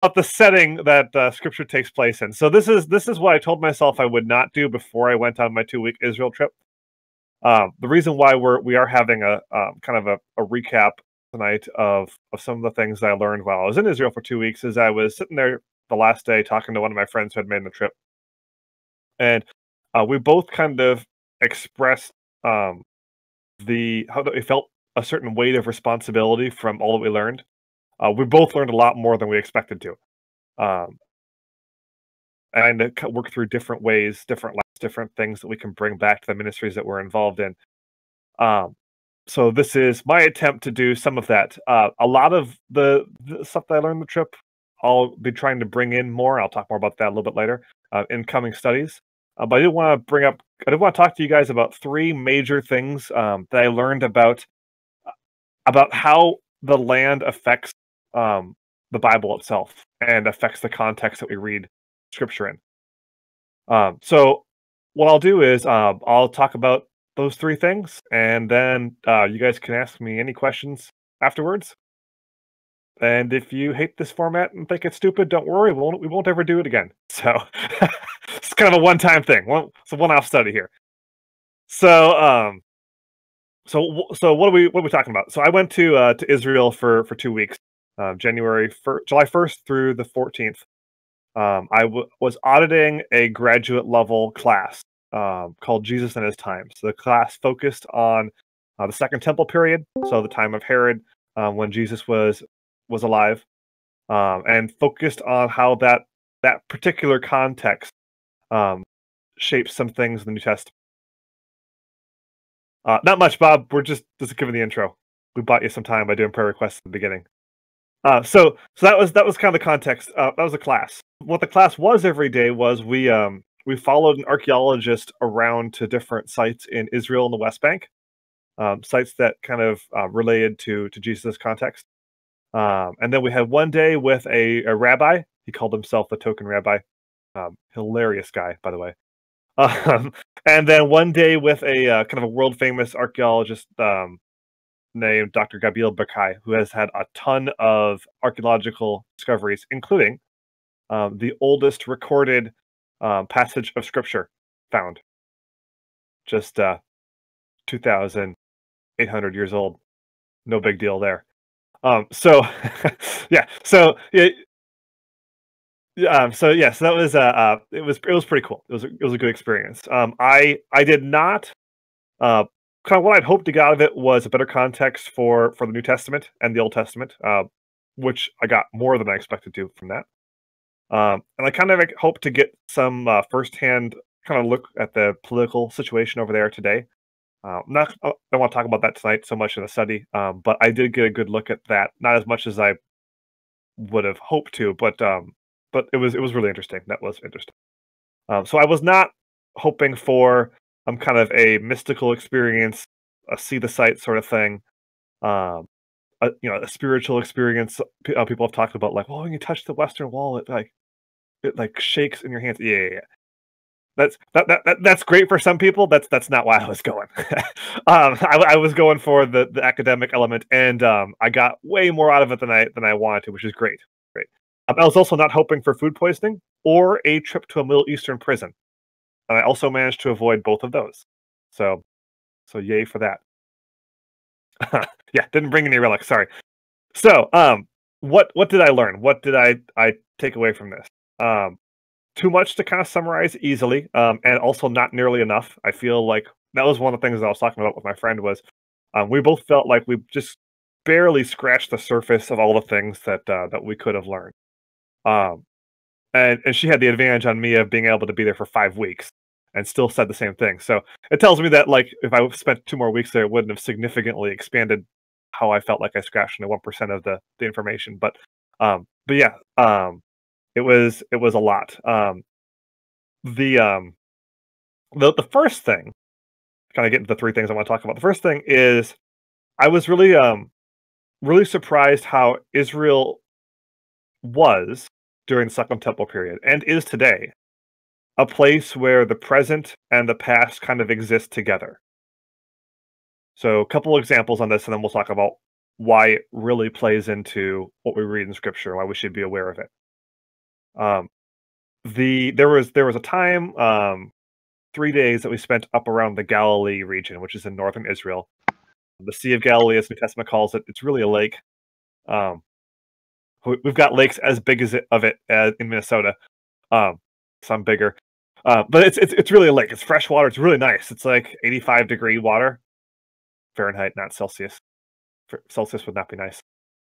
about the setting that Scripture takes place in. So this is what I told myself I would not do before I went on my 2-week Israel trip. The reason why we are having a kind of a recap tonight of some of the things that I learned while I was in Israel for 2 weeks is I was sitting there the last day talking to one of my friends who had made the trip, and we both kind of expressed how that we felt a certain weight of responsibility from all that we learned. We both learned a lot more than we expected to. Um, and to work through different ways, different things that we can bring back to the ministries that we're involved in. Um, so this is my attempt to do some of that. A lot of the stuff that I learned on the trip, I'll be trying to bring in more. I'll talk more about that a little bit later in coming studies. But I did want to talk to you guys about 3 major things that I learned about how the land affects the Bible itself and affects the context that we read Scripture in. So what I'll do is I'll talk about those 3 things, and then you guys can ask me any questions afterwards. And if you hate this format and think it's stupid, don't worry, we won't ever do it again. So it's kind of a one-time thing. It's a one-off study here. So so what are we talking about? So I went to Israel for 2 weeks, July 1st through the 14th. I was auditing a graduate level class called Jesus and His Times. So the class focused on the Second Temple period, so the time of Herod, when Jesus was alive, and focused on how that particular context shapes some things in the New Testament. Not much, Bob. We're just giving the intro. We bought you some time by doing prayer requests at the beginning. So that was kind of the context. That was a class. What the class was every day was we followed an archeologist around to different sites in Israel and the West Bank, sites that kind of related to Jesus' context. And then we had one day with a rabbi. He called himself the token rabbi. Hilarious guy, by the way. And then one day with a kind of a world famous archaeologist named Dr. Gabriel Bakai, who has had a ton of archaeological discoveries, including the oldest recorded passage of Scripture found. Just 2,800 years old. No big deal there. So yeah, so that was it was pretty cool. It was a good experience. I did not kind of what I'd hoped to get out of it was a better context for the New Testament and the Old Testament, which I got more than I expected to from that. And I kind of hope to get some firsthand kind of look at the political situation over there today. I don't want to talk about that tonight so much in the study, but I did get a good look at that. Not as much as I would have hoped to, but it was really interesting. That was interesting. So I was not hoping for kind of a mystical experience, a see the sight sort of thing, a spiritual experience. People have talked about like, well, when you touch the Western Wall, it shakes in your hands. Yeah. That's great for some people. That's not why I was going. I was going for the academic element, and I got way more out of it than I wanted to, which is great. Great. I was also not hoping for food poisoning or a trip to a Middle Eastern prison, and I also managed to avoid both of those. So yay for that. Yeah, didn't bring any relics. Sorry. So what did I learn? What did I take away from this? Too much to kind of summarize easily, and also not nearly enough. I feel like that was one of the things that I was talking about with my friend was we both felt like we just barely scratched the surface of all the things that we could have learned. And she had the advantage on me of being able to be there for 5 weeks and still said the same thing. So it tells me that like if I spent 2 more weeks there, it wouldn't have significantly expanded how I felt like I scratched into 1% of the information. But yeah, it was a lot. The first thing, kind of get into the 3 things I want to talk about. The first thing is I was really surprised how Israel was during the Second Temple period and is today a place where the present and the past kind of exist together. So a couple examples on this, and then we'll talk about why it really plays into what we read in Scripture, why we should be aware of it. Um, there was a time, 3 days that we spent up around the Galilee region, which is in northern Israel. The Sea of Galilee, as New Testament calls it, it's really a lake. Um, we've got lakes as big as it of it as in Minnesota. Some bigger, but it's really a lake. It's fresh water. It's really nice. It's like 85-degree water, Fahrenheit, not Celsius. Celsius would not be nice.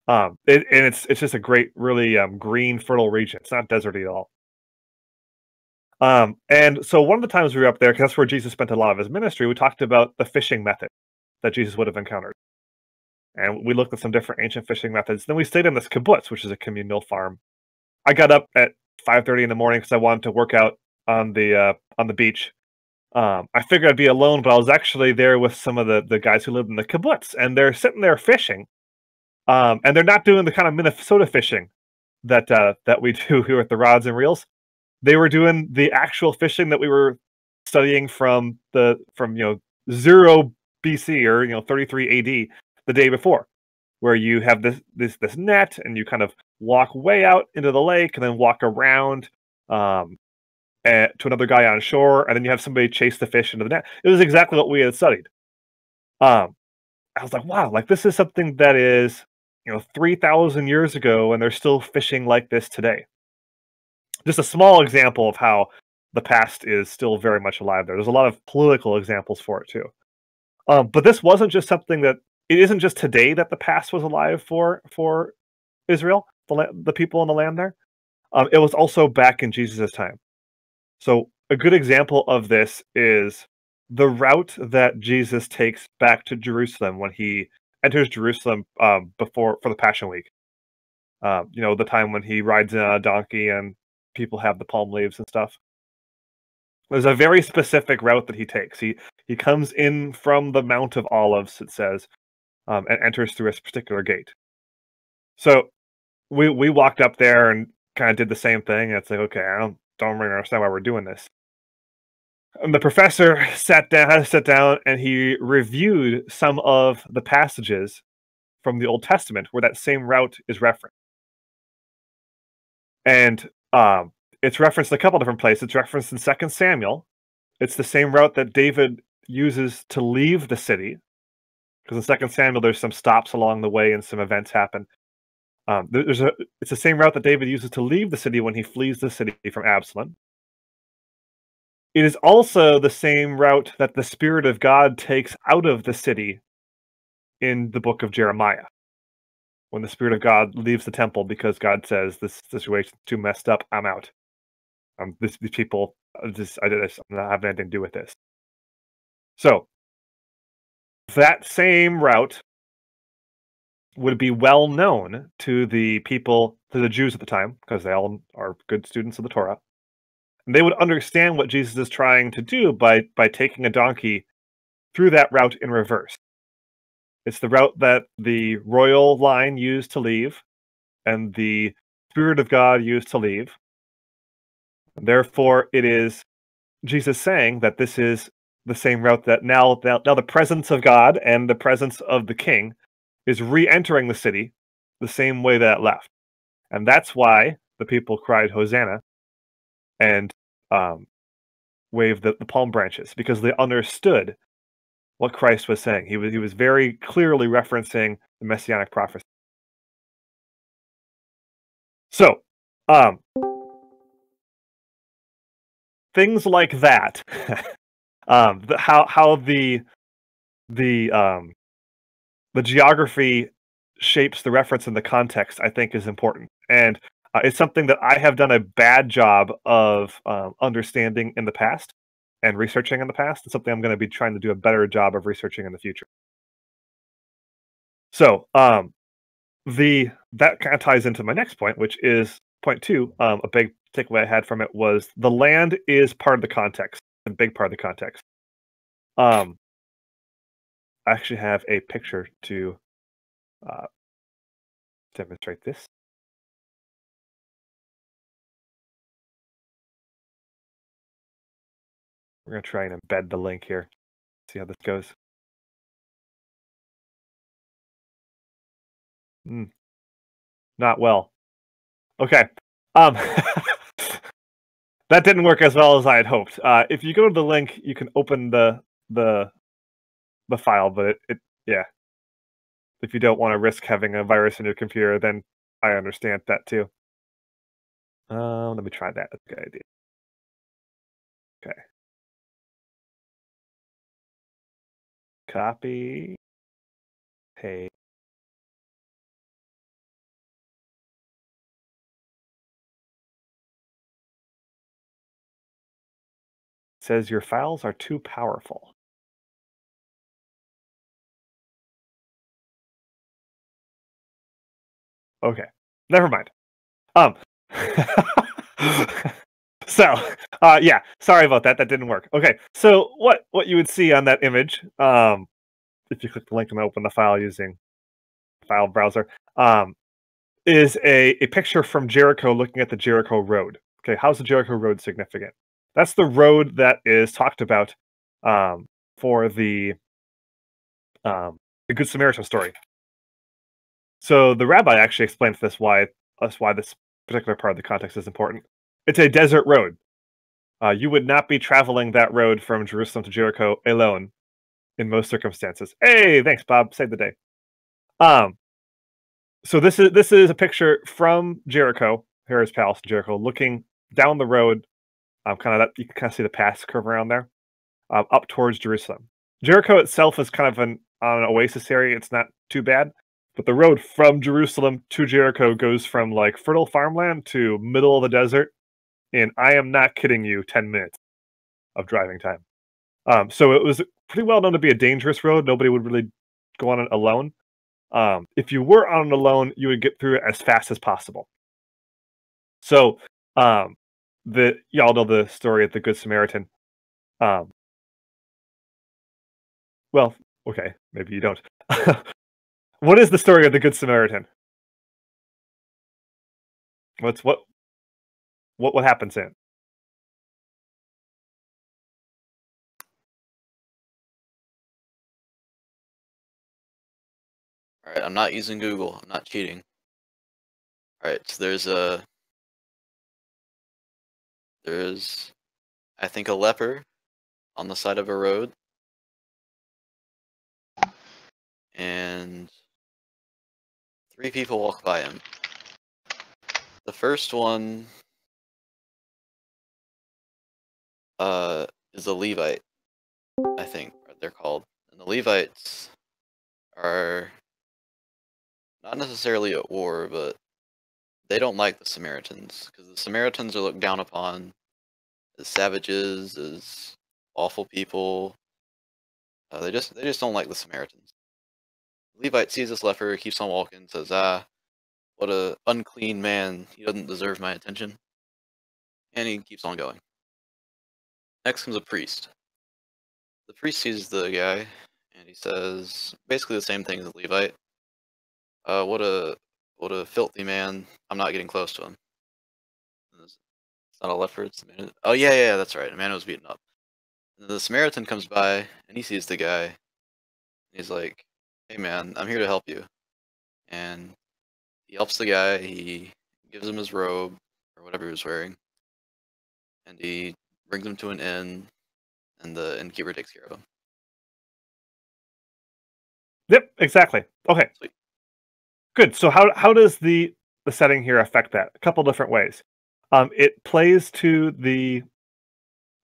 And it's just a great, really green, fertile region. It's not deserty at all. And so one of the times we were up there, 'cause that's where Jesus spent a lot of his ministry, we talked about the fishing method that Jesus would have encountered. And we looked at some different ancient fishing methods. Then we stayed in this kibbutz, which is a communal farm. I got up at 5:30 in the morning because I wanted to work out on the beach. I figured I'd be alone, but I was actually there with some of the guys who lived in the kibbutz, and they're sitting there fishing. And they're not doing the kind of Minnesota fishing that we do here with the rods and reels. They were doing the actual fishing that we were studying from 0 BC or 33 AD the day before, where you have this net and you kind of walk way out into the lake and then walk around to another guy on shore, and then you have somebody chase the fish into the net. It was exactly what we had studied. I was like, wow, like this is something that is 3,000 years ago, and they're still fishing like this today. Just a small example of how the past is still very much alive there. There's a lot of political examples for it too. But this wasn't just something that it isn't just today that the past was alive for Israel, the people in the land there. It was also back in Jesus' time. So a good example of this is the route that Jesus takes back to Jerusalem when he enters Jerusalem for the Passion Week. The time when he rides in on a donkey and people have the palm leaves and stuff. There's a very specific route that he takes. He comes in from the Mount of Olives, it says, and enters through a particular gate. So we walked up there and kind of did the same thing. And it's like, okay, I don't really understand why we're doing this. And the professor had to sit down, and he reviewed some of the passages from the Old Testament where that same route is referenced. And it's referenced in a couple different places. It's referenced in 2 Samuel. It's the same route that David uses to leave the city. Because in 2 Samuel, there's some stops along the way and some events happen. It's the same route that David uses to leave the city when he flees the city from Absalom. It is also the same route that the Spirit of God takes out of the city in the book of Jeremiah. When the Spirit of God leaves the temple because God says, this situation's too messed up, I'm out. These people, I did this, I'm not having anything to do with this. So, that same route would be well known to the Jews at the time, because they all are good students of the Torah. And they would understand what Jesus is trying to do by taking a donkey through that route in reverse. It's the route that the royal line used to leave, and the Spirit of God used to leave. Therefore, it is Jesus saying that this is the same route that now the presence of God and the presence of the King is re-entering the city the same way that it left. And that's why the people cried Hosanna and waved the palm branches, because they understood what Christ was saying. He was very clearly referencing the messianic prophecy. So, things like that, how the geography shapes the reference and the context, I think, is important, and it's something that I have done a bad job of understanding in the past and researching in the past. It's something I'm going to be trying to do a better job of researching in the future. So, that kind of ties into my next point, which is point 2. A big takeaway I had from it was the land is part of the context, a big part of the context. I actually have a picture to demonstrate this. We're going to try and embed the link here. See how this goes. Not well. Okay. That didn't work as well as I had hoped. If you go to the link, you can open the file, but yeah. If you don't want to risk having a virus in your computer, then I understand that too. Let me try that. That's a good idea. Okay. Copy. Paste. It says your files are too powerful. Okay. Never mind. So, yeah, sorry about that. That didn't work. Okay, so what you would see on that image, if you click the link and open the file using file browser, is a picture from Jericho looking at the Jericho Road. Okay, how's the Jericho Road significant? That's the road that is talked about for the Good Samaritan story. So the rabbi actually explains this why this particular part of the context is important. It's a desert road. You would not be traveling that road from Jerusalem to Jericho alone in most circumstances. Hey, thanks, Bob. Saved the day. So this is a picture from Jericho, Herod's palace in Jericho, looking down the road. Kind of that you can kind of see the pass curve around there, up towards Jerusalem. Jericho itself is kind of an oasis area. It's not too bad, but the road from Jerusalem to Jericho goes from like fertile farmland to middle of the desert. And I am not kidding you, 10 minutes of driving time. So it was pretty well known to be a dangerous road. Nobody would really go on it alone. If you were on it alone, you would get through it as fast as possible. So y'all know the story of the Good Samaritan. Well, okay, maybe you don't. What is the story of the Good Samaritan? What happens in it? All right, I'm not using Google. I'm not cheating. All right, so there's I think a leper on the side of a road, and 3 people walk by him. The first one is a Levite, I think they're called. And the Levites are not necessarily at war, but they don't like the Samaritans, because the Samaritans are looked down upon as savages, as awful people. They just don't like the Samaritans. The Levite sees this leper, keeps on walking, says, what a unclean man, he doesn't deserve my attention. And he keeps on going. Next comes a priest. The priest sees the guy, and he says basically the same thing as the Levite. What a filthy man, I'm not getting close to him. It's not a leper, it's a man. Oh yeah, that's right, a man was beaten up. And the Samaritan comes by, and he sees the guy, and he's like, hey man, I'm here to help you. And he helps the guy, he gives him his robe, or whatever he was wearing, and he brings him to an inn, and the innkeeper takes care of him. Yep, exactly. Okay. Sweet. Good. So how does the setting here affect that? A couple different ways. It plays to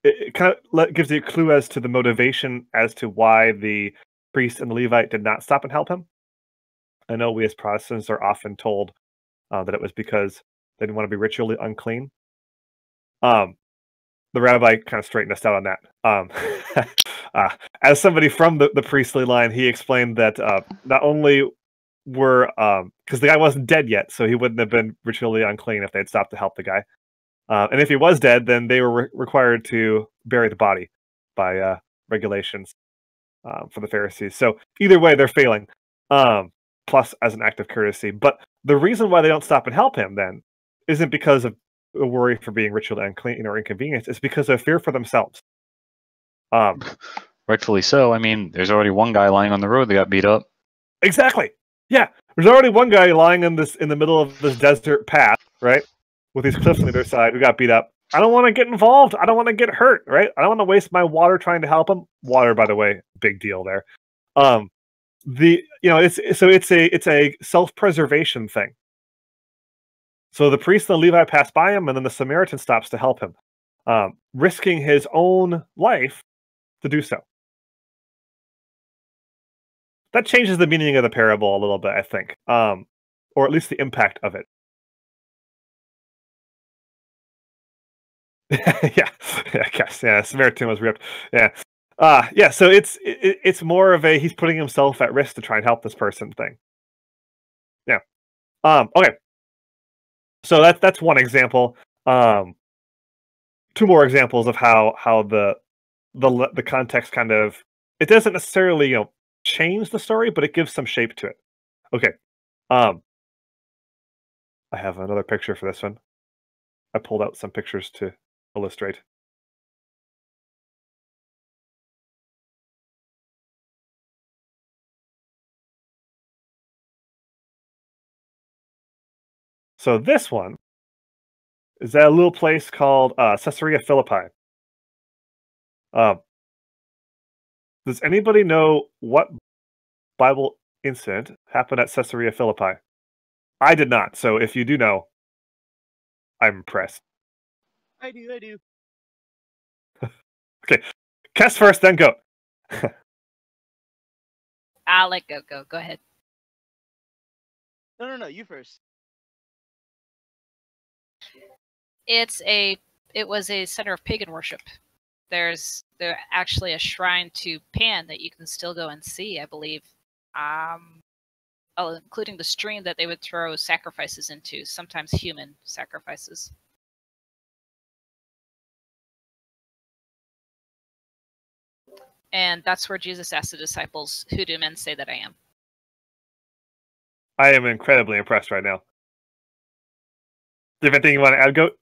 it kind of gives you a clue as to the motivation as to why the priest and the Levite did not stop and help him. I know we as Protestants are often told that it was because they didn't want to be ritually unclean. The rabbi kind of straightened us out on that. As somebody from the priestly line, he explained that not only were because the guy wasn't dead yet, so he wouldn't have been ritually unclean if they'd stopped to help the guy. And if he was dead, then they were required to bury the body by regulations for the Pharisees. So either way, they're failing. Plus, as an act of courtesy. But the reason why they don't stop and help him then isn't because of a worry for being ritually unclean or inconvenienced. It's because of fear for themselves. Rightfully so. I mean, there's already one guy lying on the road that got beat up. Exactly. Yeah, there's already one guy lying in the middle of this desert path, right, with these cliffs on either side who got beat up. I don't want to get involved. I don't want to get hurt, right? I don't want to waste my water trying to help him. Water, by the way, big deal there. It's a self-preservation thing. So the priest and the Levite pass by him, and then the Samaritan stops to help him, risking his own life to do so. That changes the meaning of the parable a little bit, I think, or at least the impact of it. Yeah, I guess. Yeah, Samaritan was ripped. Yeah, So it's more of a he's putting himself at risk to try and help this person thing. Yeah. Okay. So that's one example. Two more examples of how the context kind of it doesn't necessarily change the story, but it gives some shape to it. Okay. I have another picture for this one. I pulled out some pictures to illustrate. So this one is at a little place called Caesarea Philippi. Does anybody know what Bible incident happened at Caesarea Philippi? I did not. So if you do know, I'm impressed. I do. Okay. Kess first, then go. I'll let go. Go ahead. No, you first. It was a center of pagan worship. There's actually a shrine to Pan that you can still go and see, I believe. Including the stream that they would throw sacrifices into, sometimes human sacrifices. And that's where Jesus asked the disciples, "Who do men say that I am?" I am incredibly impressed right now. Do you have anything you want to add, Goat?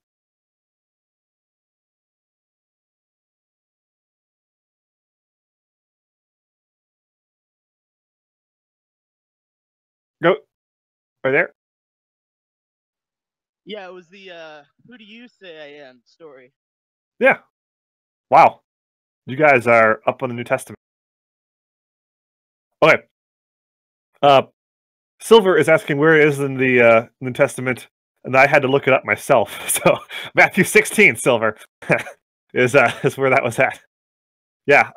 Goat? Right there? Yeah, it was the who do you say I am story. Yeah. Wow. You guys are up on the New Testament. Okay. Silver is asking where it is in the New Testament, and I had to look it up myself. So Matthew 16, Silver, is where that was at. Yeah.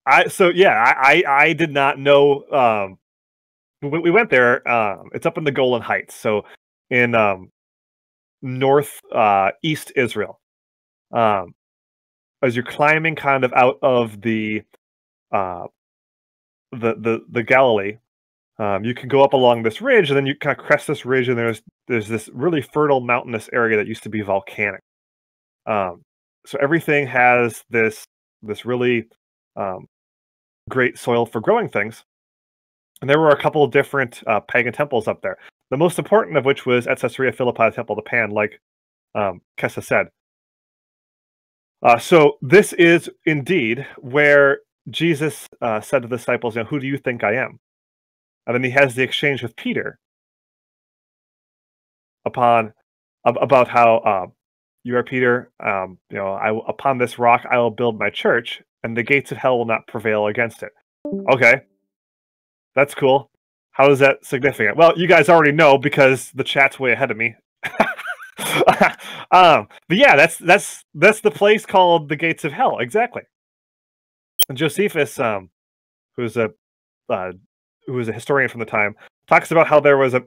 I did not know. We went there. It's up in the Golan Heights, so in north east Israel. As you're climbing kind of out of the Galilee, you can go up along this ridge, and then you kind of crest this ridge, and there's this really fertile mountainous area that used to be volcanic. So everything has this really great soil for growing things. And there were a couple of different pagan temples up there. The most important of which was at Caesarea Philippi, Temple to Pan, like Kessa said. So this is indeed where Jesus said to the disciples, "Who do you think I am?" And then he has the exchange with Peter about how you are Peter. Upon this rock I will build my church, and the gates of hell will not prevail against it. Okay, that's cool. How is that significant? Well, you guys already know because the chat's way ahead of me. But yeah, that's the place called the gates of hell, exactly. And Josephus, who's a historian from the time, talks about how there was a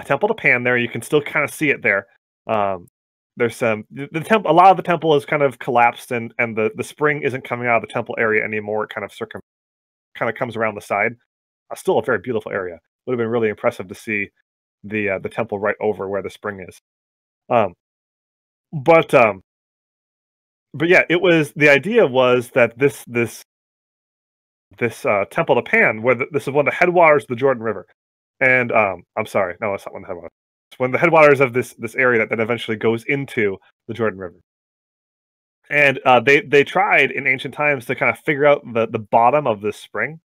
temple to Pan there. You can still kind of see it there. There's the temple. A lot of the temple is kind of collapsed, and the spring isn't coming out of the temple area anymore. It kind of comes around the side. Still a very beautiful area. Would have been really impressive to see the temple right over where the spring is. But yeah, the idea was that this temple to Pan, this is one of the headwaters of the Jordan River, and I'm sorry, no, it's not one of the headwaters. It's one of the headwaters of this area that then eventually goes into the Jordan River. And they tried in ancient times to kind of figure out the bottom of this spring,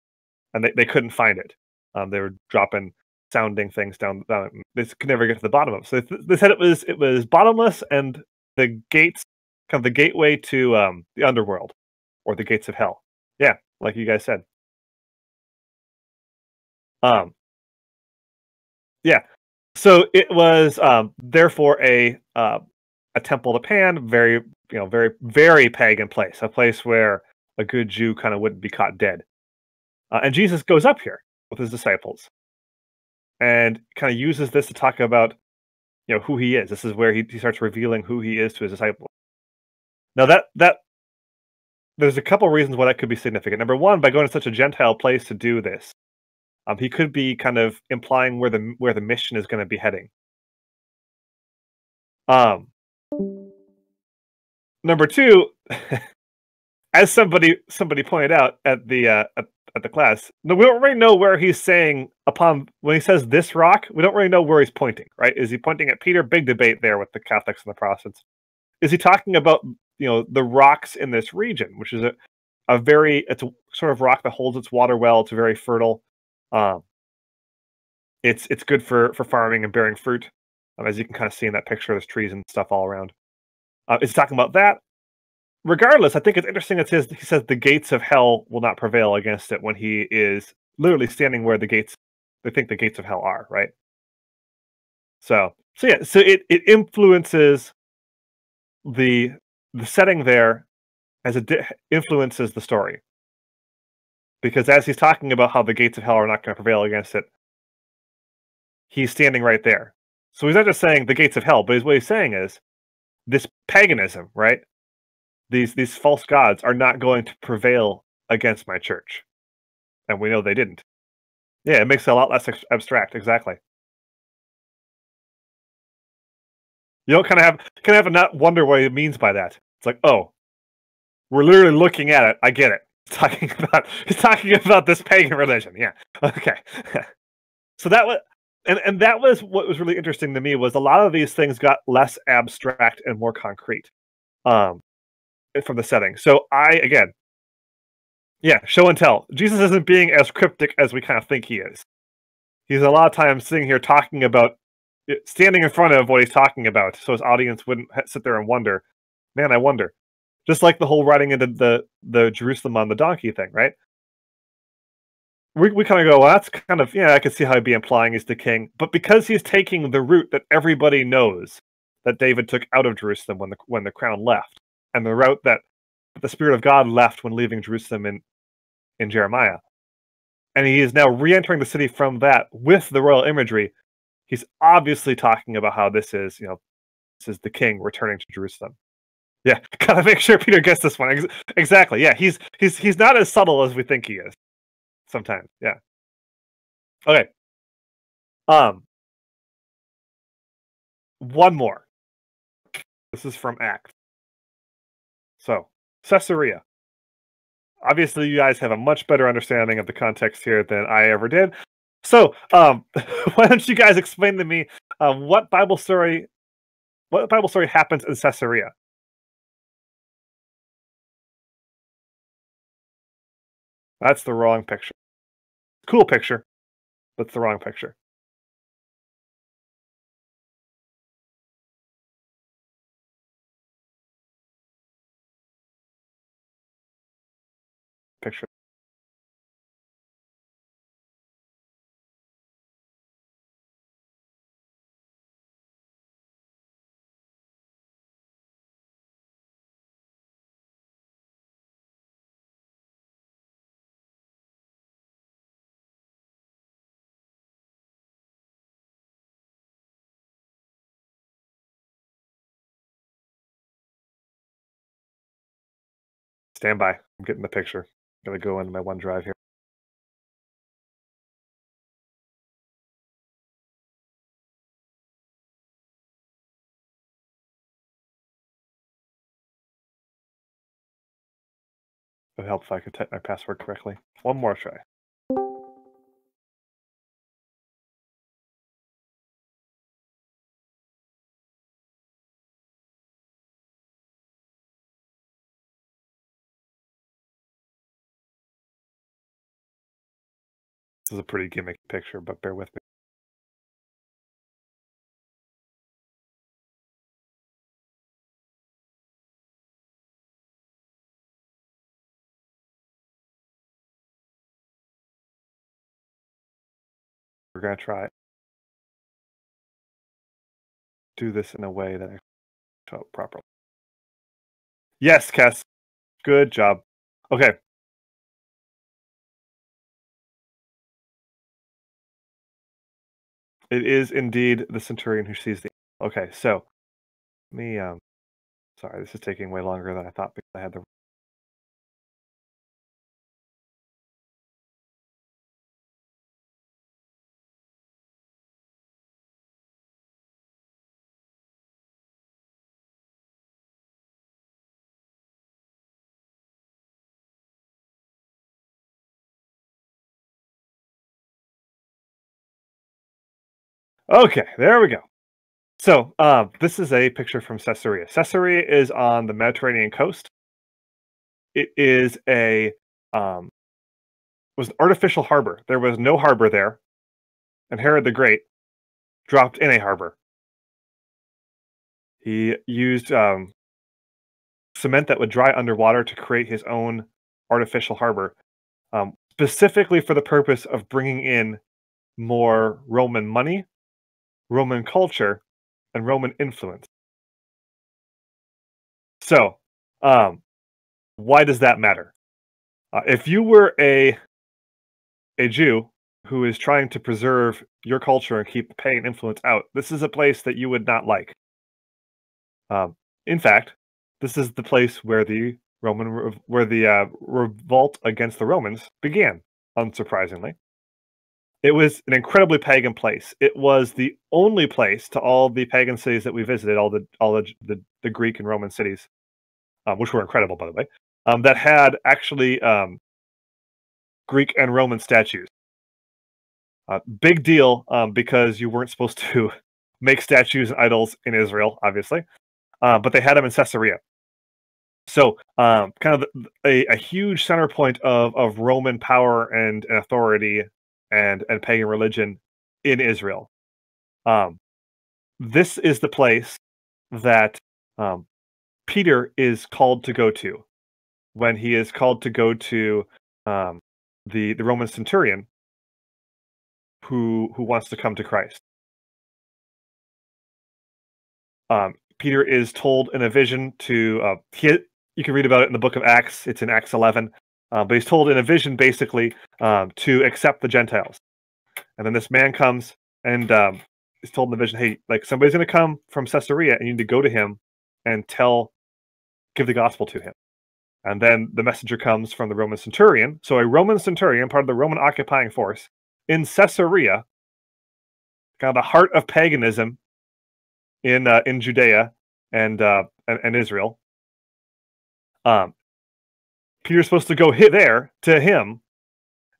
and they couldn't find it. They were dropping sounding things down. They could never get to the bottom of it. So they said it was bottomless, and the gates, kind of the gateway to the underworld, or the gates of hell. Yeah, like you guys said. Yeah. So it was therefore a temple to Pan, very very very pagan place, a place where a good Jew kind of wouldn't be caught dead. And Jesus goes up here with his disciples, and kind of uses this to talk about who he is. This is where he starts revealing who he is to his disciples. Now that there's a couple reasons why that could be significant. Number one, by going to such a Gentile place to do this, he could be kind of implying where the mission is going to be heading. Number two, as somebody pointed out at the class, no, we don't really know where he's saying when he says this rock. We don't really know where he's pointing. Right? Is he pointing at Peter? Big debate there with the Catholics and the Protestants. Is he talking about the rocks in this region, which is it's a sort of rock that holds its water well. It's very fertile. It's good for farming and bearing fruit, as you can kind of see in that picture. There's trees and stuff all around. Is he talking about that? Regardless, I think it's interesting. He says the gates of hell will not prevail against it, when he is literally standing where they think the gates of hell are. Right. So it influences the setting there, as it influences the story, because as he's talking about how the gates of hell are not going to prevail against it, he's standing right there. So he's not just saying the gates of hell, but what he's saying is this paganism, right? These false gods are not going to prevail against my church, and we know they didn't. Yeah, it makes it a lot less abstract. Exactly. You don't kind of have a not wonder what he means by that. It's like, oh, we're literally looking at it. I get it. He's talking about this pagan religion. Yeah. Okay. So that was, and that was what was really interesting to me, was a lot of these things got less abstract and more concrete from the setting. So show and tell. Jesus isn't being as cryptic as we kind of think he is. He's a lot of times sitting here talking about, standing in front of what he's talking about, so his audience wouldn't sit there and wonder, man, I wonder. Just like the whole riding into the Jerusalem on the donkey thing, right? We kind of go, well, that's kind of, I could see how he'd be implying he's the king. But because he's taking the route that everybody knows that David took out of Jerusalem when the crown left, and the route that the Spirit of God left when leaving Jerusalem in Jeremiah, and he is now re-entering the city from that with the royal imagery, he's obviously talking about how this is the king returning to Jerusalem. Yeah, gotta make sure Peter gets this one. Exactly. Yeah, he's not as subtle as we think he is sometimes. Yeah. Okay. One more. This is from Acts. So, Caesarea. Obviously, you guys have a much better understanding of the context here than I ever did. So, why don't you guys explain to me what Bible story happens in Caesarea? That's the wrong picture. Cool picture, but it's the wrong picture. Picture. Stand by. I'm getting the picture. I'm gonna go into my OneDrive here. It would help if I could type my password correctly. One more try. This is a pretty gimmicky picture, but bear with me. We're going to try do this in a way that I show it properly. Yes, Kess. Good job. Okay. It is indeed the centurion who sees the... Okay, so let me sorry, this is taking way longer than I thought because I had the... Okay, there we go. So, this is a picture from Caesarea. Caesarea is on the Mediterranean coast. It is was an artificial harbor. There was no harbor there, and Herod the Great dropped in a harbor. He used cement that would dry underwater to create his own artificial harbor, specifically for the purpose of bringing in more Roman money, Roman culture, and Roman influence. So, why does that matter? If you were a Jew who is trying to preserve your culture and keep the pagan influence out, this is a place that you would not like. In fact, this is the place where the revolt against the Romans began. Unsurprisingly, it was an incredibly pagan place. It was the only place to all the pagan cities that we visited, all the Greek and Roman cities, which were incredible, by the way, that had actually Greek and Roman statues. Big deal, because you weren't supposed to make statues and idols in Israel, obviously, but they had them in Caesarea. So, kind of a huge center point of Roman power and authority and pagan religion in Israel. This is the place that Peter is called to go to when he is called to go to the Roman centurion who wants to come to Christ. Peter is told in a vision to you can read about it in the book of Acts. It's in Acts 11. But he's told in a vision, basically, to accept the Gentiles. And then this man comes and is told in the vision, hey, like somebody's going to come from Caesarea, and you need to go to him and give the gospel to him. And then the messenger comes from the Roman centurion. So a Roman centurion, part of the Roman occupying force, in Caesarea, kind of the heart of paganism in Judea and Israel. Peter's supposed to go there to him,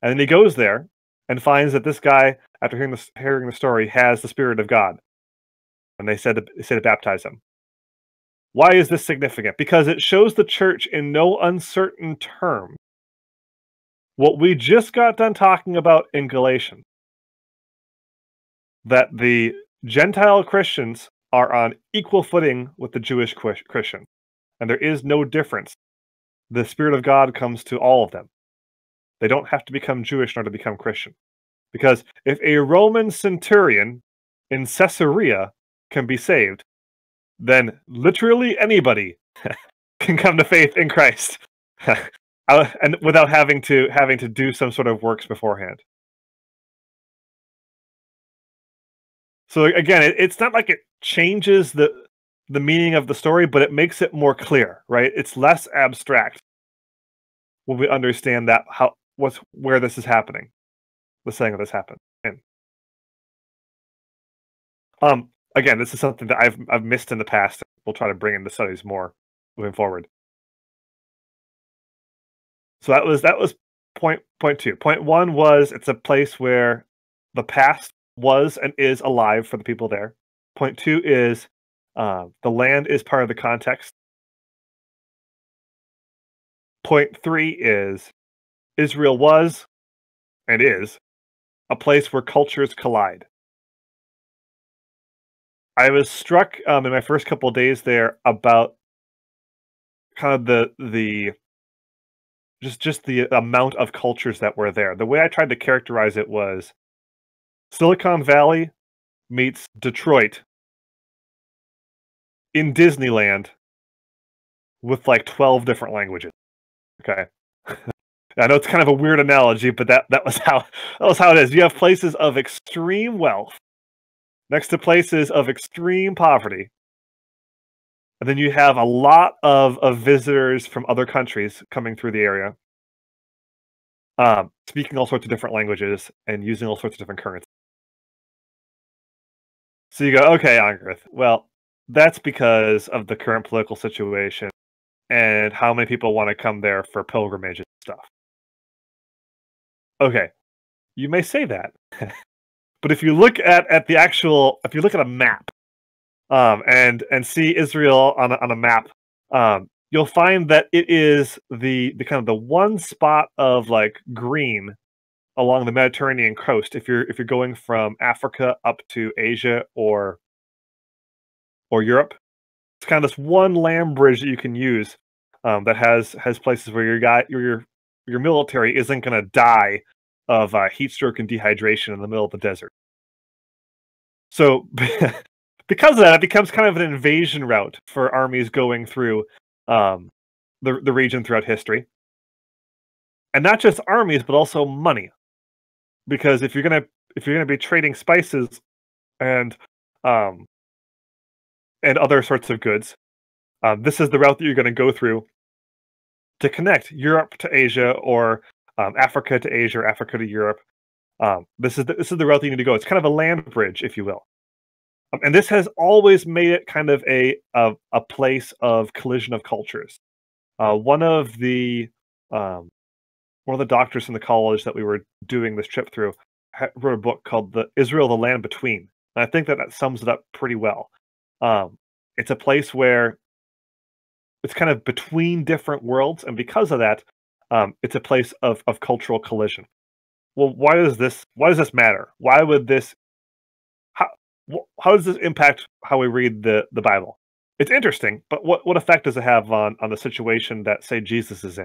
and then he goes there and finds that this guy, after hearing the story, has the Spirit of God. And they said to baptize him. Why is this significant? Because it shows the church in no uncertain terms what we just got done talking about in Galatians, that the Gentile Christians are on equal footing with the Jewish Christians, and there is no difference. The Spirit of God comes to all of them. They don't have to become Jewish in order to become Christian. Because if a Roman centurion in Caesarea can be saved, then literally anybody can come to faith in Christ, and without having to do some sort of works beforehand. So again, it's not like it changes the meaning of the story, but it makes it more clear, right? It's less abstract when we understand that where this is happening, the saying of this happened. And again, this is something that I've missed in the past. We'll try to bring into studies more moving forward. So that was point two. Point one was it's a place where the past was and is alive for the people there. Point two is the land is part of the context. Point three is Israel was and is a place where cultures collide. I was struck in my first couple of days there about kind of the just the amount of cultures that were there. The way I tried to characterize it was Silicon Valley meets Detroit in Disneyland with like 12 different languages. Okay. I know it's kind of a weird analogy, but that was how it is. You have places of extreme wealth next to places of extreme poverty. And then you have a lot of visitors from other countries coming through the area, speaking all sorts of different languages and using all sorts of different currencies. So you go, okay, Angarth, well, that's because of the current political situation and how many people want to come there for pilgrimage and stuff. Okay, you may say that. But if you look at if you look at a map, and see Israel on a map, you'll find that it is the kind of the one spot of like green along the Mediterranean coast. If you're going from Africa up to Asia or Europe, it's kind of this one land bridge that you can use that has places where your military isn't going to die of heat stroke and dehydration in the middle of the desert. So because of that, it becomes kind of an invasion route for armies going through the region throughout history. And not just armies, but also money. Because if you're gonna be trading spices and other sorts of goods, this is the route that you're going to go through to connect Europe to Asia, or Africa to Asia, or Africa to Europe. This is the route that you need to go. It's kind of a land bridge, if you will. And this has always made it kind of a place of collision of cultures. One of the doctors in the college that we were doing this trip through wrote a book called "The Israel, the Land Between," and I think that sums it up pretty well. It's a place where it's kind of between different worlds, and because of that, it's a place of cultural collision. Well, why does this matter? Why would this? How does this impact how we read the Bible? It's interesting, but what effect does it have on the situation that, say, Jesus is in?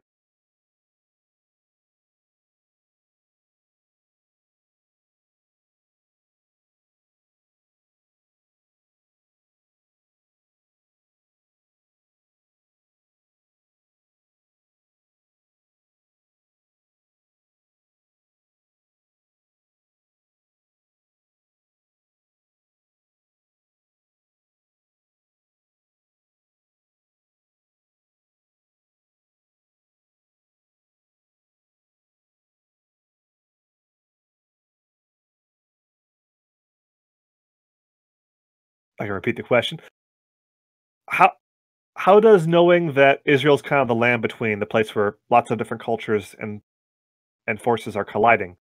I can repeat the question. How does knowing that Israel's kind of the land between, the place where lots of different cultures and forces are colliding,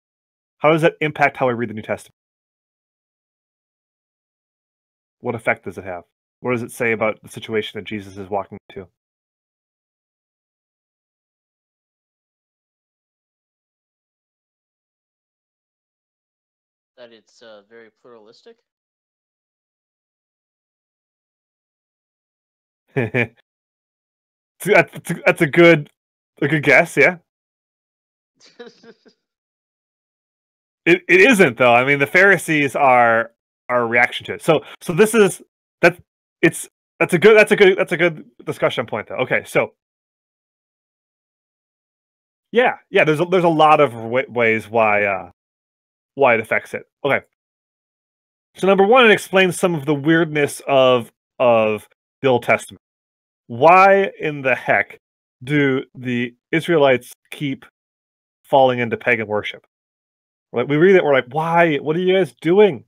how does that impact how we read the New Testament? What effect does it have? What does it say about the situation that Jesus is walking into? That it's very pluralistic. That's a good guess, yeah. It isn't, though. I mean, the Pharisees are a reaction to it. So this is that's a good discussion point, though. Okay, so yeah, there's a lot of ways why it affects it. Okay, so number one, it explains some of the weirdness of the Old Testament. Why in the heck do the Israelites keep falling into pagan worship? Like, we read it, we're like, why? What are you guys doing?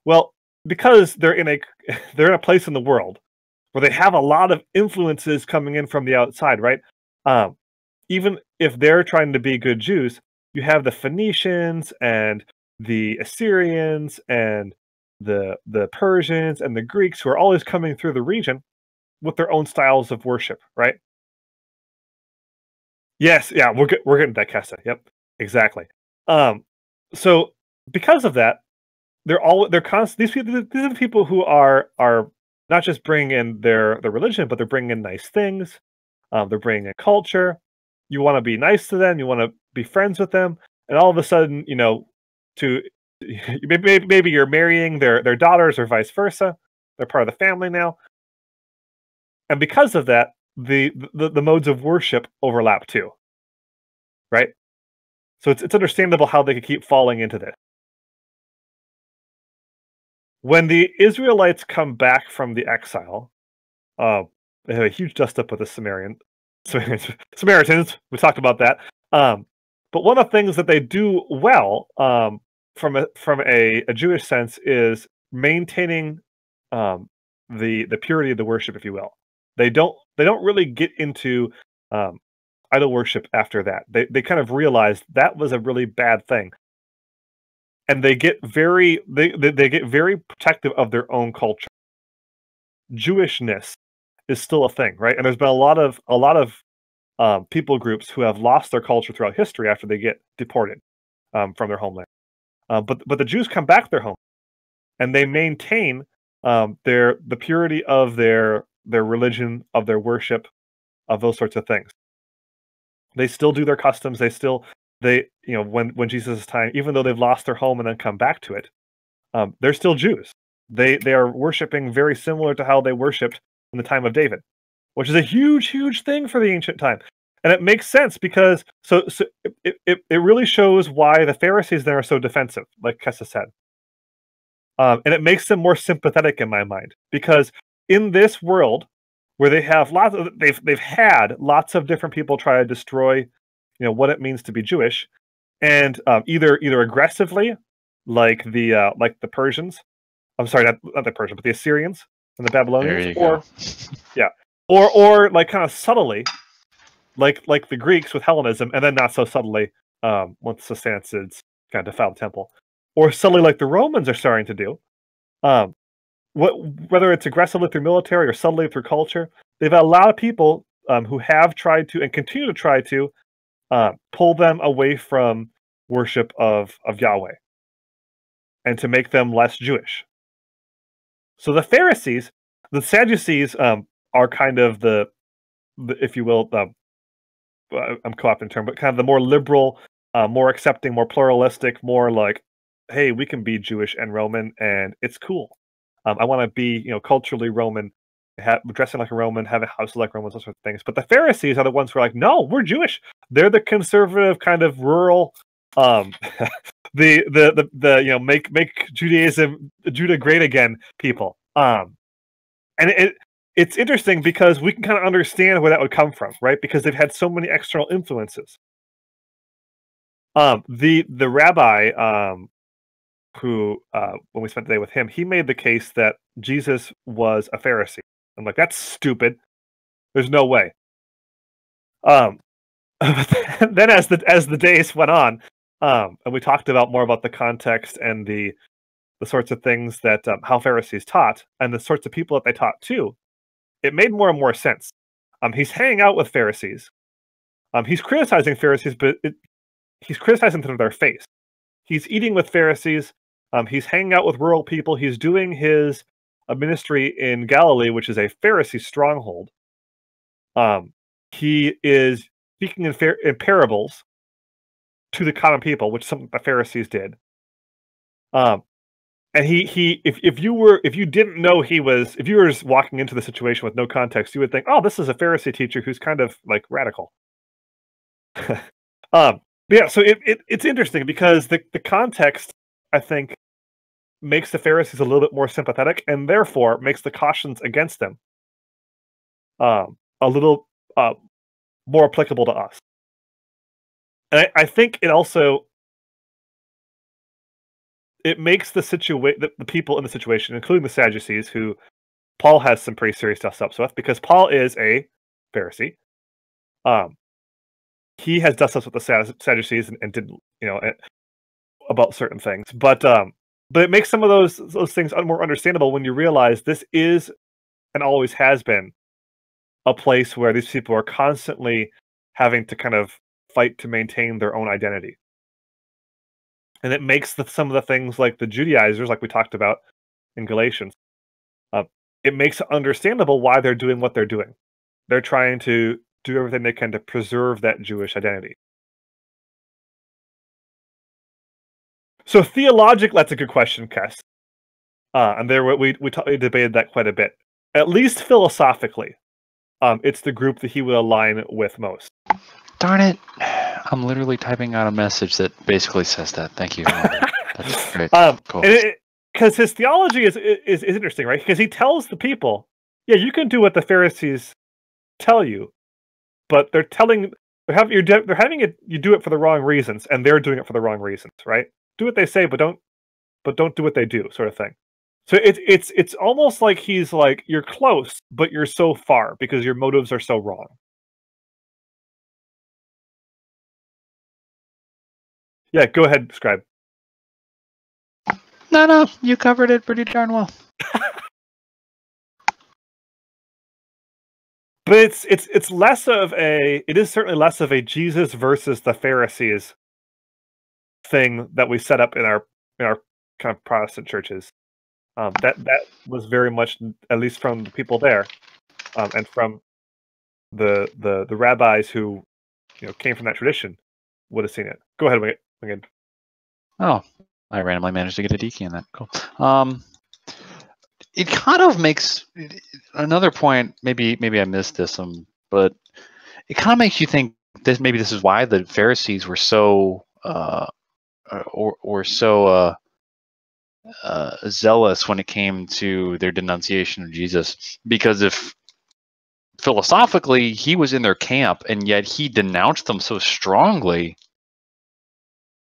Well, because they're in a place in the world where they have a lot of influences coming in from the outside, right? Even if they're trying to be good Jews, you have the Phoenicians and the Assyrians and the Persians and the Greeks who are always coming through the region with their own styles of worship, right? Yes, yeah, we're getting that, Kessa. Yep, exactly. So because of that, they're constant. These are the people who are not just bringing in their religion, but they're bringing in nice things. They're bringing in culture. You want to be nice to them. You want to be friends with them, and all of a sudden, to maybe you're marrying their daughters or vice versa. They're part of the family now. And because of that, the modes of worship overlap too. Right? So it's understandable how they could keep falling into this. When the Israelites come back from the exile, they have a huge dust up with the Samaritans. We talked about that. But one of the things that they do well, from a Jewish sense, is maintaining the purity of the worship, if you will. They don't really get into idol worship after that. They kind of realize that was a really bad thing, and they get very protective of their own culture. Jewishness is still a thing, right? And there's been a lot of people groups who have lost their culture throughout history after they get deported from their homeland. But the Jews come back to their home, and they maintain the purity of their religion, of their worship, of those sorts of things. They still do their customs. When Jesus' time, even though they've lost their home and then come back to it, they're still Jews. They are worshiping very similar to how they worshipped in the time of David, which is a huge thing for the ancient time. And it makes sense because it really shows why the Pharisees then are so defensive, like Kessa said. And it makes them more sympathetic in my mind, because in this world where they've had lots of different people try to destroy, what it means to be Jewish, and either aggressively, like the Persians. I'm sorry, not the Persians, but the Assyrians and the Babylonians, or like kind of subtly, like the Greeks with Hellenism, and then not so subtly once the Sassanids kind of defiled the temple, or subtly like the Romans are starting to do. Whether it's aggressively through military or subtly through culture, they've had a lot of people who have tried to and continue to try to pull them away from worship of Yahweh and to make them less Jewish. So the Pharisees, the Sadducees, are kind of the if you will, I'm co-opting the term, but kind of the more liberal, more accepting, more pluralistic, more like, hey, we can be Jewish and Roman, and it's cool. I want to be, culturally Roman, dressing like a Roman, have a house like Romans, those sorts of things. But the Pharisees are the ones who are like, no, we're Jewish. They're the conservative, kind of rural, make Judah great again people. And it's interesting because we can kind of understand where that would come from, right? Because they've had so many external influences. The rabbi, who when we spent the day with him, he made the case that Jesus was a Pharisee. I'm like, that's stupid. There's no way. But then as the days went on, and we talked more about the context and the sorts of things that how Pharisees taught and the sorts of people that they taught to, it made more and more sense. He's hanging out with Pharisees. He's criticizing Pharisees, but he's criticizing them to their face. He's eating with Pharisees. He's hanging out with rural people. He's doing his ministry in Galilee, which is a Pharisee stronghold. He is speaking in parables to the common people, which is something the Pharisees did. And if you didn't know if you were just walking into the situation with no context, you would think, oh, this is a Pharisee teacher who's kind of like radical. Yeah, so it's interesting because the context, I think, makes the Pharisees a little bit more sympathetic, and therefore makes the cautions against them a little more applicable to us. And I think it also makes the people in the situation, including the Sadducees, who Paul has some pretty serious dust ups with, because Paul is a Pharisee. He has dust ups with the Sadducees and didn't, about certain things. But it makes some of those things more understandable when you realize this is and always has been a place where these people are constantly having to kind of fight to maintain their own identity. And it makes some of the things like the Judaizers, like we talked about in Galatians, it makes it understandable why they're doing what they're doing. They're trying to do everything they can to preserve that Jewish identity. So theologically, that's a good question, Kess. And there we debated that quite a bit. At least philosophically, it's the group that he would align with most. Darn it! I'm literally typing out a message that basically says that. Thank you. That's great. Cool. Because his theology is interesting, right? Because he tells the people, yeah, you can do what the Pharisees tell you, but they're having it. You do it for the wrong reasons, and they're doing it for the wrong reasons, right? Do what they say, but don't do what they do, sort of thing. So it's almost like he's like, you're close, but you're so far because your motives are so wrong. Yeah, go ahead, Scribe. No, you covered it pretty darn well. But it's less of it is certainly less of a Jesus versus the Pharisees thing that we set up in our kind of Protestant churches. That was very much, at least from the people there, and from the rabbis who came from that tradition, would have seen it. Go ahead, Winged. Oh, I randomly managed to get a DK in that. Cool. It kind of makes another point. Maybe I missed this, but it kind of makes you think this. Maybe this is why the Pharisees were so zealous when it came to their denunciation of Jesus. Because if philosophically he was in their camp and yet he denounced them so strongly,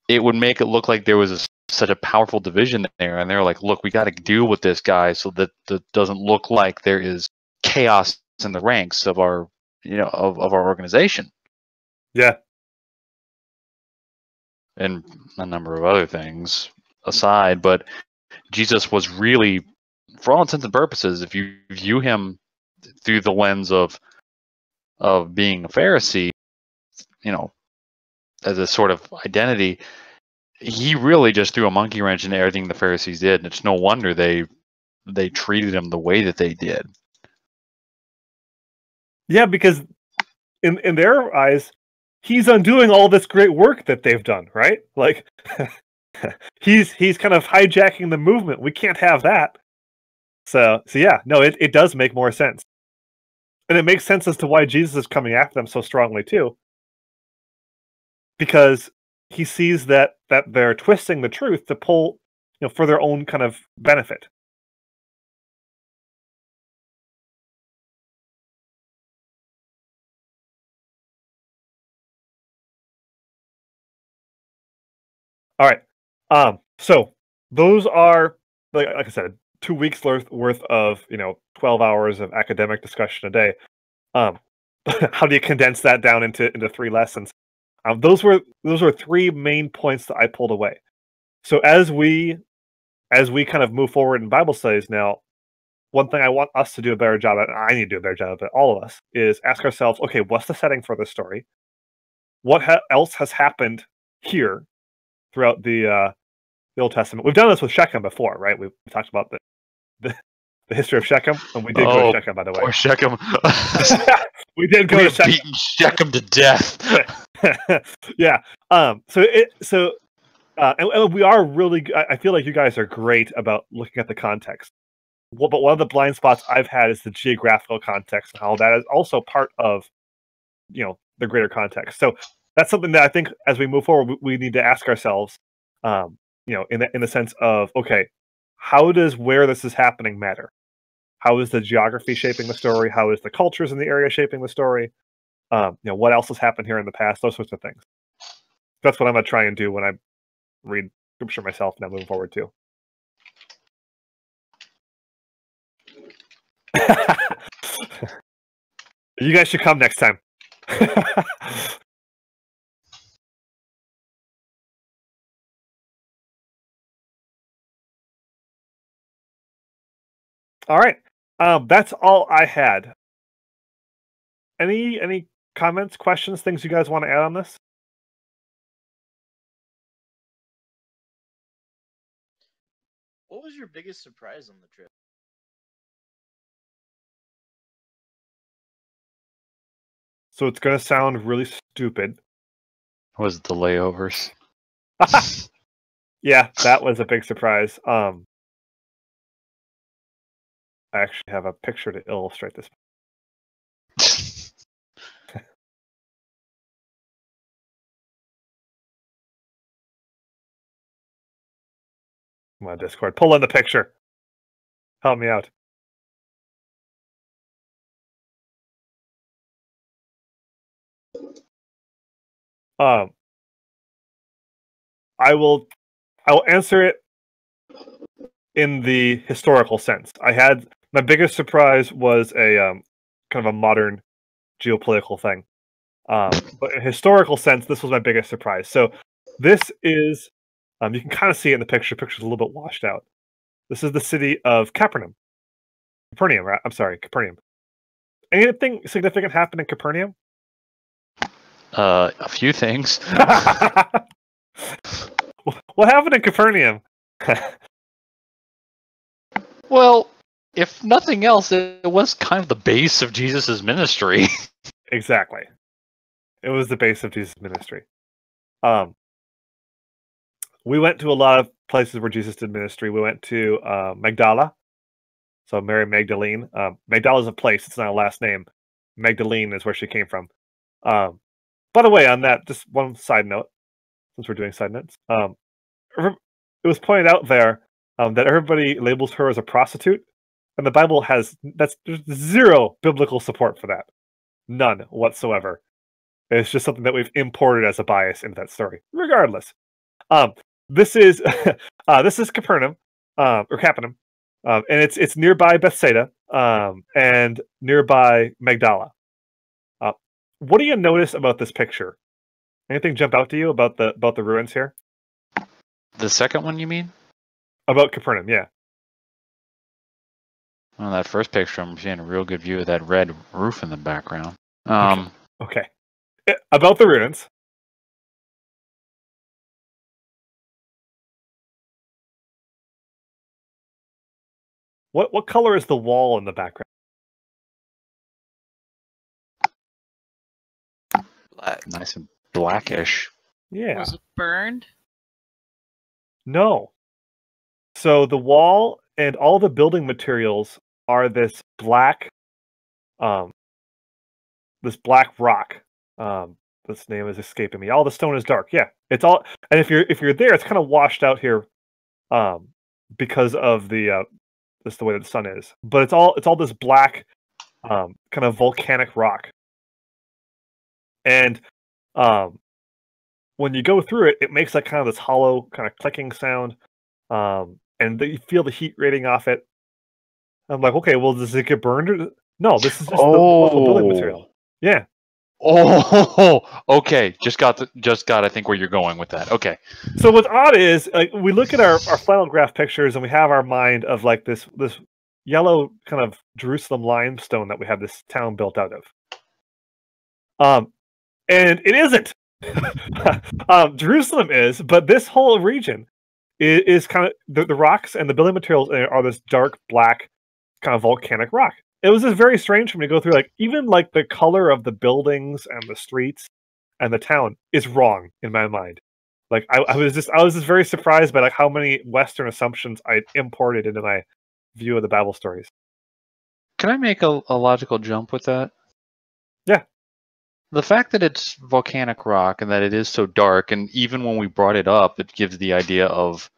it would make it look like there was such a powerful division there, and they're like, look, we got to deal with this guy so that it doesn't look like there is chaos in the ranks of our of our organization. Yeah. And a number of other things aside, but Jesus was really, for all intents and purposes, if you view him through the lens of being a Pharisee, as a sort of identity, he really just threw a monkey wrench into everything the Pharisees did, and it's no wonder they treated him the way that they did. Yeah, because in their eyes, he's undoing all this great work that they've done, right? Like he's kind of hijacking the movement. We can't have that. So yeah, no, it does make more sense. And it makes sense as to why Jesus is coming after them so strongly too. Because he sees that they're twisting the truth to pull, for their own kind of benefit. All right. So those are, like I said, 2 weeks worth of 12 hours of academic discussion a day. How do you condense that down into 3 lessons? Those were 3 main points that I pulled away. So as we kind of move forward in Bible studies now, one thing I want us to do a better job at, and I need to do a better job of it, all of us, is ask ourselves, okay, what's the setting for this story? What else has happened here throughout the Old Testament? We've done this with Shechem before, right? We talked about the history of Shechem, and we did go to Shechem, by the way. Poor Shechem. We did go to Shechem. Beaten Shechem to death. Yeah. And we are really. I feel like you guys are great about looking at the context. Well, but one of the blind spots I've had is the geographical context and how that is also part of, the greater context. So that's something that I think as we move forward, we need to ask ourselves, in the sense of, okay, how does where this is happening matter? How is the geography shaping the story? How is the cultures in the area shaping the story? What else has happened here in the past? Those sorts of things. That's what I'm going to try and do when I read scripture myself now moving forward too. You guys should come next time. All right. That's all I had. Any comments, questions, things you guys want to add on this? What was your biggest surprise on the trip? So it's going to sound really stupid. Was it the layovers? Yeah, that was a big surprise. I actually have a picture to illustrate this. Come on, Discord. Pull in the picture. Help me out. I will answer it in the historical sense. My biggest surprise was a kind of a modern geopolitical thing. But in a historical sense, this was my biggest surprise. So this is, you can kind of see it in the picture. The picture's a little bit washed out. This is the city of Capernaum. Capernaum, right? I'm sorry, Capernaum. Anything significant happened in Capernaum? A few things. What happened in Capernaum? Well, if nothing else, it was kind of the base of Jesus' ministry. Exactly. It was the base of Jesus' ministry. We went to a lot of places where Jesus did ministry. We went to Magdala. So Mary Magdalene. Magdala is a place. It's not a last name. Magdalene is where she came from. By the way, on that, just one side note, since we're doing side notes. It was pointed out there that everybody labels her as a prostitute. And the Bible there's zero biblical support for that. None whatsoever. It's just something that we've imported as a bias into that story. Regardless. This is Capernaum, or Capernaum, and it's nearby Bethsaida, and nearby Magdala. What do you notice about this picture? Anything jump out to you about the ruins here? The second one, you mean? About Capernaum, yeah. Well, that first picture, I'm seeing a real good view of that red roof in the background. Okay. About the ruins. What color is the wall in the background? Black. Nice and blackish. Yeah. Was it burned? No. So the wall and all the building materials are this black rock. This name is escaping me. All the stone is dark. Yeah. It's all, and if you're there, it's kind of washed out here because of the just the way that the sun is. But it's all this black kind of volcanic rock. And when you go through it, it makes like kind of this hollow kind of clicking sound. And you feel the heat radiating off it. I'm like, okay, well, does it get burned? No, this is just the local building material. Yeah. Oh, okay. Just got. I think where you're going with that. Okay. So what's odd is, like, we look at our flannel graph pictures and we have our mind of like this yellow kind of Jerusalem limestone that we have this town built out of. And it isn't. Jerusalem is, but this whole region is kind of the rocks and the building materials are this dark black kind of volcanic rock. It was just very strange for me to go through, like, even like the color of the buildings and the streets and the town is wrong in my mind. Like I was just very surprised by like how many Western assumptions I imported into my view of the Bible stories. Can I make a logical jump with that? Yeah. The fact that it's volcanic rock and that it is so dark, and even when we brought it up, it gives the idea of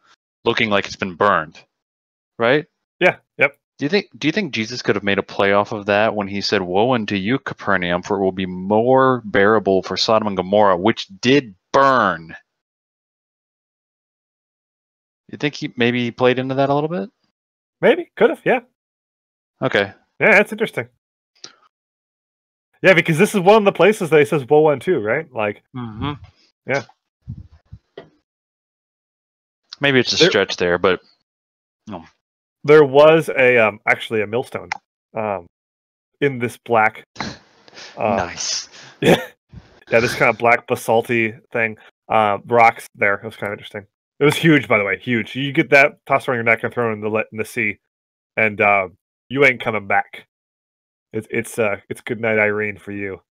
looking like it's been burned, right? Yeah. Yep. Do you think Jesus could have made a play off of that when he said, "Woe unto you, Capernaum, for it will be more bearable for Sodom and Gomorrah, which did burn"? You think he maybe played into that a little bit? Maybe could have. Yeah. Okay. Yeah, that's interesting. Yeah, because this is one of the places that he says "woe unto," right? Like, yeah. Maybe it's a stretch there, but no. There was actually a millstone in this black nice. Yeah, this kind of black basalty thing. Rocks there. It was kind of interesting. It was huge, by the way, huge. You get that tossed around your neck and thrown in the sea, and you ain't coming back. It's good night, Irene, for you.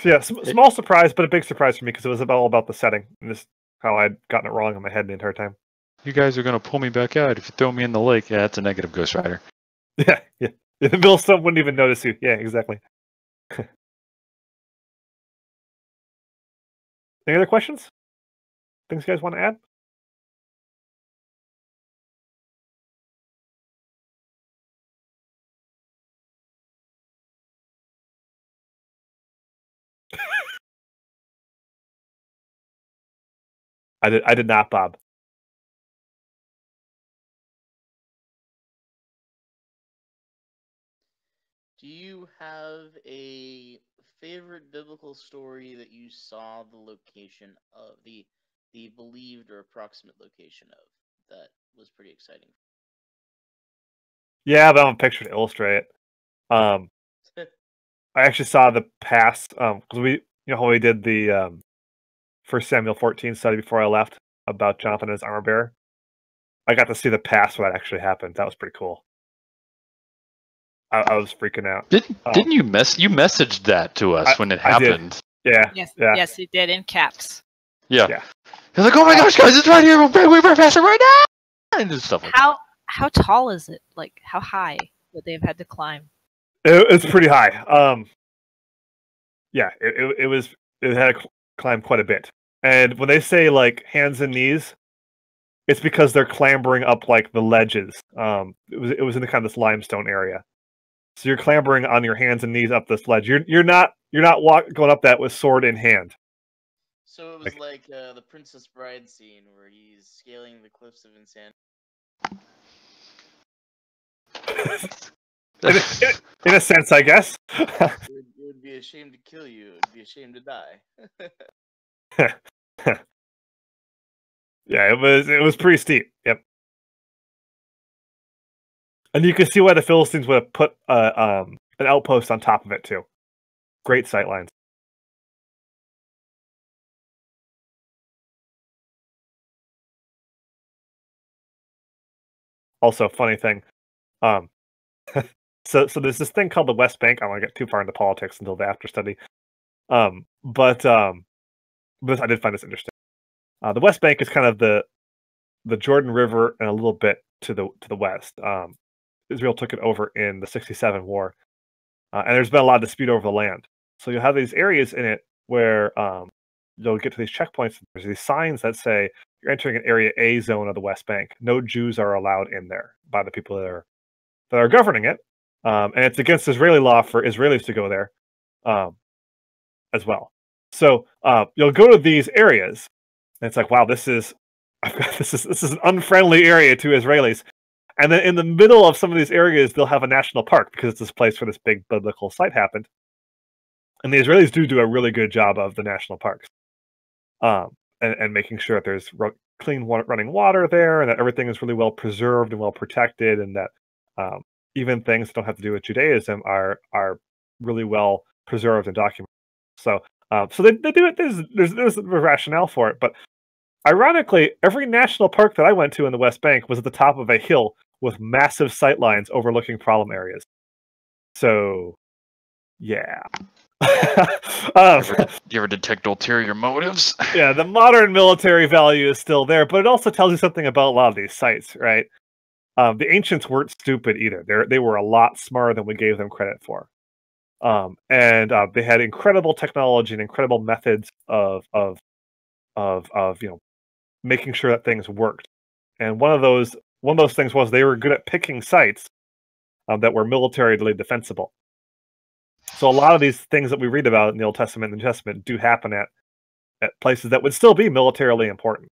So yeah, small surprise, but a big surprise for me because it was all about the setting and just how I'd gotten it wrong in my head the entire time. You guys are gonna pull me back out if you throw me in the lake. Yeah, that's a negative Ghost Rider. Yeah. The millstone wouldn't even notice you. Yeah, exactly. Any other questions? Things you guys want to add? I did not, Bob. Do you have a favorite biblical story that you saw the location of, the believed or approximate location of, that was pretty exciting? Yeah, but I have a picture to illustrate it. I actually saw the past because we, how we did the 1 Samuel 14 study before I left about Jonathan and his armor bearer. I got to see the past when that actually happened. That was pretty cool. I was freaking out. Didn't you messaged that to us when it happened? Yeah. Yes, Yeah. yes, he did in caps. Yeah. Yeah. He's like, oh my gosh, guys, it's right here. We're past it right now. And just stuff like that. How tall is it? Like, how high would they have had to climb? It's pretty high. Yeah, it had to climb quite a bit. And when they say like hands and knees, it's because they're clambering up like the ledges. It was in the kind of this limestone area. So you're clambering on your hands and knees up this ledge. You're not going up that with sword in hand. So it was like the Princess Bride scene where he's scaling the cliffs of insanity. in a sense, I guess. It would be a shame to kill you. It would be a shame to die. Yeah, it was pretty steep. Yep. And you can see why the Philistines would have put an outpost on top of it too. Great sightlines. Also, funny thing. So there's this thing called the West Bank. I don't want to get too far into politics until the after study. But I did find this interesting. The West Bank is kind of the Jordan River and a little bit to the west. Israel took it over in the 67 war. And there's been a lot of dispute over the land. So you'll have these areas in it where you'll get to these checkpoints. There's these signs that say you're entering an Area A zone of the West Bank. No Jews are allowed in there by the people that are governing it. And it's against Israeli law for Israelis to go there as well. So you'll go to these areas, and it's like, wow, this is an unfriendly area to Israelis. And then in the middle of some of these areas, they'll have a national park because it's this place where this big biblical site happened. And the Israelis do a really good job of the national parks, and making sure that there's clean running water there, and that everything is really well preserved and well protected, and that even things that don't have to do with Judaism are really well preserved and documented. So they do it. There's a rationale for it, but ironically, every national park that I went to in the West Bank was at the top of a hill with massive sightlines overlooking problem areas. So, yeah. You ever detect ulterior motives? Yeah, the modern military value is still there, but it also tells you something about a lot of these sites, right? The ancients weren't stupid either. they were a lot smarter than we gave them credit for. And they had incredible technology and incredible methods of making sure that things worked. And one of those things was they were good at picking sites that were militarily defensible. So a lot of these things that we read about in the Old Testament and New Testament do happen at places that would still be militarily important.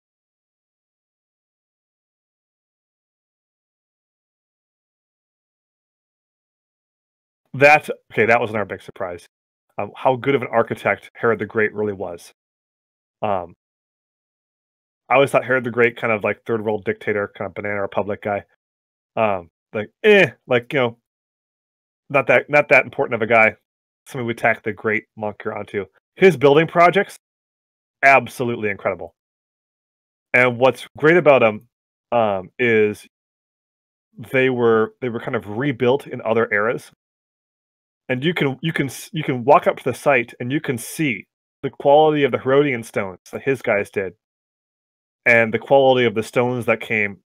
That was another big surprise. How good of an architect Herod the Great really was. I always thought Herod the Great kind of like third world dictator, kind of banana republic guy. Not that important of a guy. Somebody we tack the great monker onto. His building projects, absolutely incredible. And what's great about them is they were kind of rebuilt in other eras. and you can walk up to the site and you can see the quality of the Herodian stones that his guys did, and the quality of the stones that came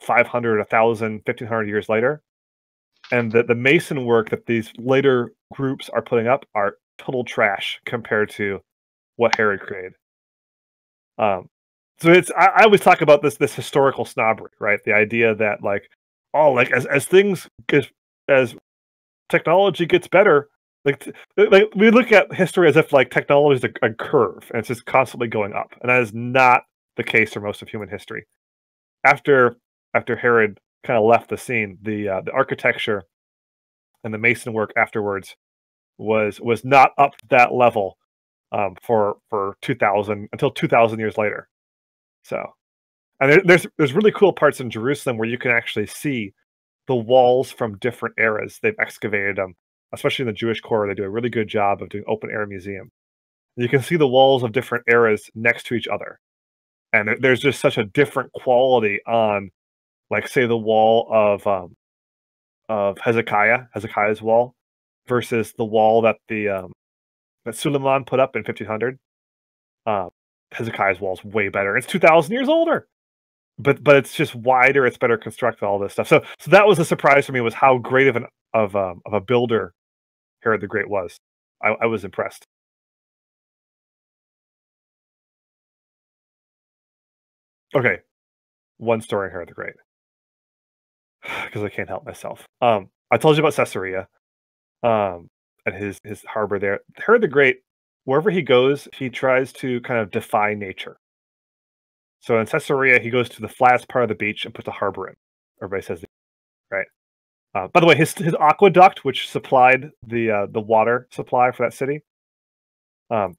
500, 1,000, 1,500 years later. And the mason work that these later groups are putting up are total trash compared to what Herod created. So I always talk about this historical snobbery, right? The idea that as things as technology gets better, like we look at history as if like technology is a curve and it's just constantly going up, and that is not the case for most of human history. After Herod kind of left the scene, the architecture and the mason work afterwards was not up to that level for 2000 until 2,000 years later. So, and there's really cool parts in Jerusalem where you can actually see the walls from different eras. They've excavated them, especially in the Jewish core. They do a really good job of doing open air museum. You can see the walls of different eras next to each other, and there's just such a different quality on, like, say, the wall of Hezekiah's wall, versus the wall that that Suleiman put up in 1500. Hezekiah's wall's way better. It's 2,000 years older, but it's just wider. It's better constructed. All this stuff. So that was a surprise for me, was how great of a builder Herod the Great was. I was impressed. Okay, one story on Herod the Great, because I can't help myself. I told you about Caesarea, and his harbor there. Herod the Great, wherever he goes, he tries to kind of defy nature. So in Caesarea, he goes to the flattest part of the beach and puts a harbor in. Everybody says, right? By the way, his aqueduct, which supplied the water supply for that city,